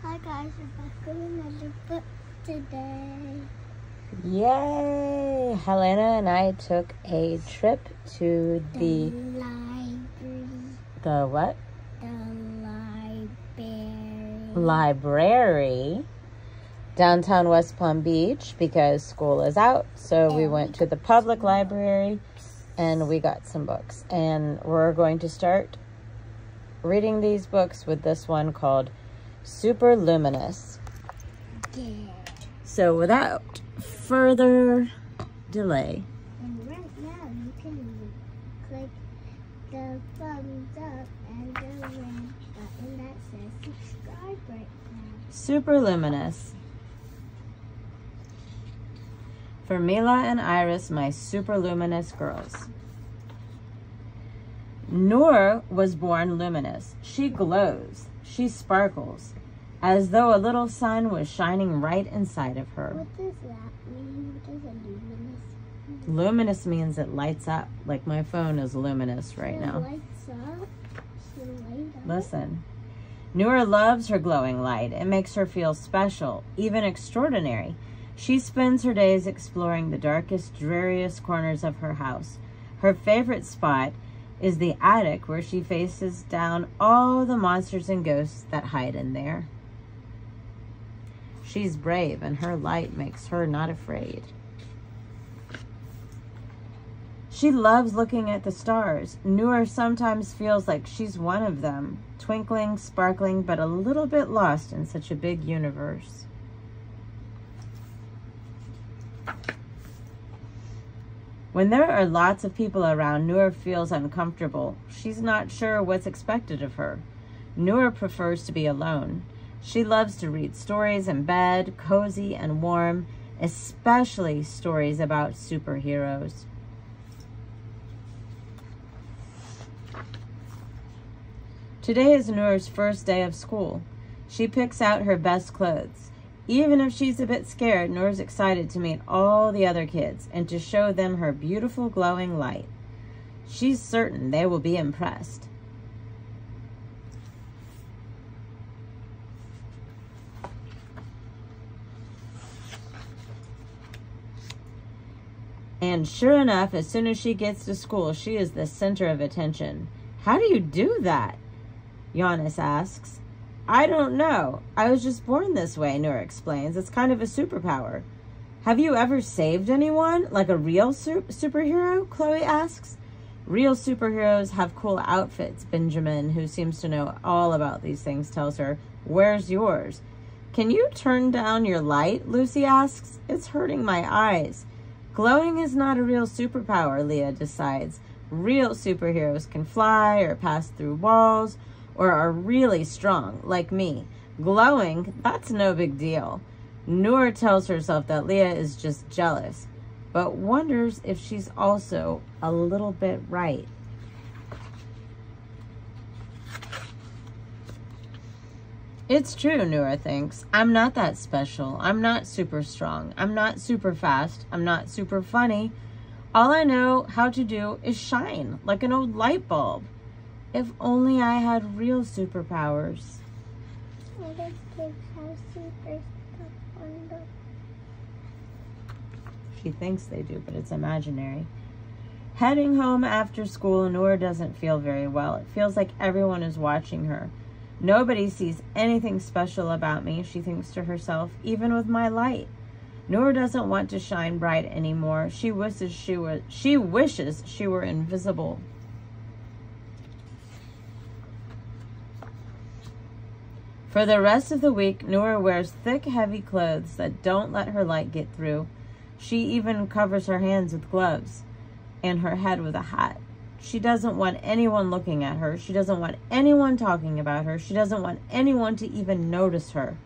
Hi guys, we're back with another book today. Yay! Helena and I took a trip to The library. The what? The library. Library. Downtown West Palm Beach because school is out. So we went to the public library and we got some books. And we're going to start reading these books with this one called Superluminous. Yeah. So without further delay. And right now you can click the thumbs up and the red button that says subscribe right now. Superluminous. For Mila and Iris, my superluminous girls. Noor was born luminous. She glows. She sparkles, as though a little sun was shining right inside of her. What does that mean? What does a luminous mean? Luminous means it lights up, like my phone is luminous right It now. lights up? Should it light up? Listen. Noor loves her glowing light. It makes her feel special, even extraordinary. She spends her days exploring the darkest, dreariest corners of her house. Her favorite spot is the attic, where she faces down all the monsters and ghosts that hide in there. She's brave, and her light makes her not afraid. She loves looking at the stars. Noor sometimes feels like she's one of them, twinkling, sparkling, but a little bit lost in such a big universe. When there are lots of people around, Noor feels uncomfortable. She's not sure what's expected of her. Noor prefers to be alone. She loves to read stories in bed, cozy and warm, especially stories about superheroes. Today is Noor's first day of school. She picks out her best clothes. Even if she's a bit scared, Noor's excited to meet all the other kids and to show them her beautiful glowing light. She's certain they will be impressed. And sure enough, as soon as she gets to school, she is the center of attention. How do you do that? Giannis asks. I don't know. I was just born this way, Noor explains. It's kind of a superpower. Have you ever saved anyone? Like a real superhero? Chloe asks. Real superheroes have cool outfits, Benjamin, who seems to know all about these things, tells her. Where's yours? Can you turn down your light? Lucy asks. It's hurting my eyes. Glowing is not a real superpower, Leah decides. Real superheroes can fly or pass through walls, or are really strong, like me. Glowing, that's no big deal. Noor tells herself that Leah is just jealous, but wonders if she's also a little bit right. It's true, Noor thinks. I'm not that special. I'm not super strong. I'm not super fast. I'm not super funny. All I know how to do is shine like an old light bulb. If only I had real superpowers. Other kids have super stuff on them. She thinks they do, but it's imaginary. Heading home after school, Noor doesn't feel very well. It feels like everyone is watching her. Nobody sees anything special about me, she thinks to herself, even with my light. Noor doesn't want to shine bright anymore. She wishes she were invisible. For the rest of the week, Noor wears thick, heavy clothes that don't let her light get through. She even covers her hands with gloves and her head with a hat. She doesn't want anyone looking at her. She doesn't want anyone talking about her. She doesn't want anyone to even notice her.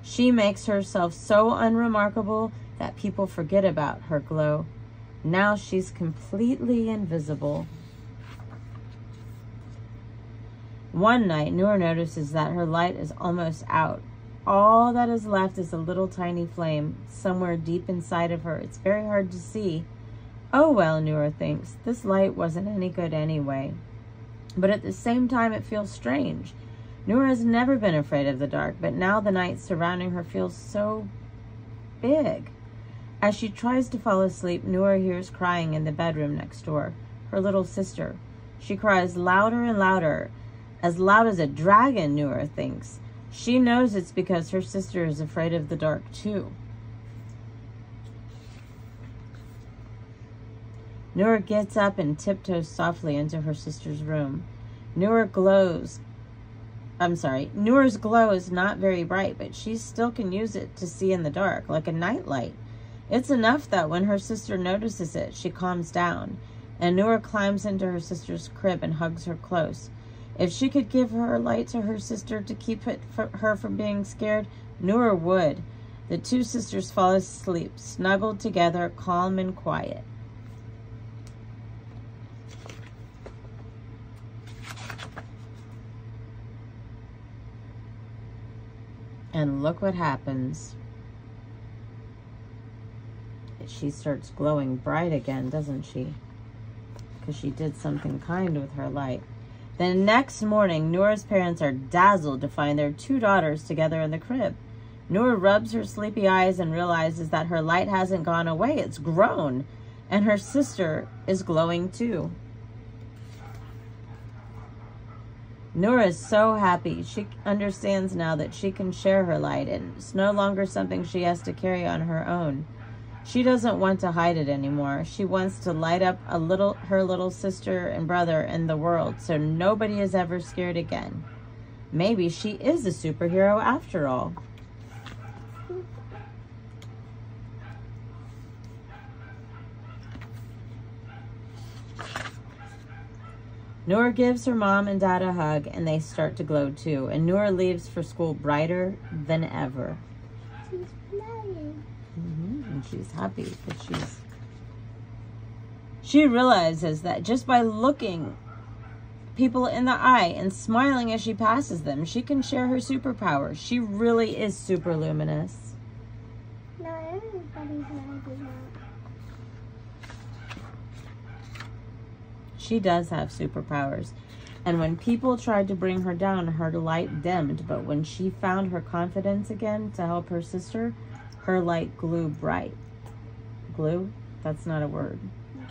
She makes herself so unremarkable that people forget about her glow. Now she's completely invisible. One night, Noor notices that her light is almost out. All that is left is a little tiny flame somewhere deep inside of her. It's very hard to see. Oh well, Noor thinks, this light wasn't any good anyway. But at the same time, it feels strange. Noor has never been afraid of the dark, but now the night surrounding her feels so big. As she tries to fall asleep, Noor hears crying in the bedroom next door, her little sister. She cries louder and louder, as loud as a dragon, Noor thinks. She knows it's because her sister is afraid of the dark too. Noor gets up and tiptoes softly into her sister's room. Noor's glow is not very bright, but she still can use it to see in the dark, like a nightlight. It's enough that when her sister notices it, she calms down, and Noor climbs into her sister's crib and hugs her close. If she could give her light to her sister to keep her from being scared, Noor would. The two sisters fall asleep, snuggled together, calm and quiet. And look what happens. She starts glowing bright again, doesn't she? Because she did something kind with her light. The next morning, Noor's parents are dazzled to find their two daughters together in the crib. Noor rubs her sleepy eyes and realizes that her light hasn't gone away, it's grown. And her sister is glowing too. Noor is so happy. She understands now that she can share her light, and it's no longer something she has to carry on her own. She doesn't want to hide it anymore. She wants to light up her little sister and brother in the world, so nobody is ever scared again. Maybe she is a superhero after all. Noor gives her mom and dad a hug, and they start to glow too. And Noor leaves for school brighter than ever. She's playing. And she's happy because she realizes that just by looking people in the eye and smiling as she passes them, she can share her superpowers. She really is superluminous. Not everybody's gonna do that. She does have superpowers. And when people tried to bring her down, her light dimmed. But when she found her confidence again to help her sister, her light grew bright. Glue? That's not a word.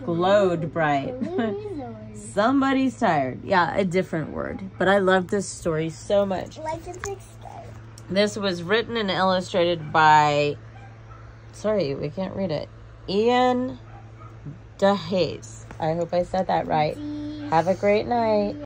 Glowed bright. Somebody's tired. Yeah, a different word. But I love this story so much. Like a big star. This was written and illustrated by, sorry, we can't read it, Ian de Haes. I hope I said that right. Have a great night.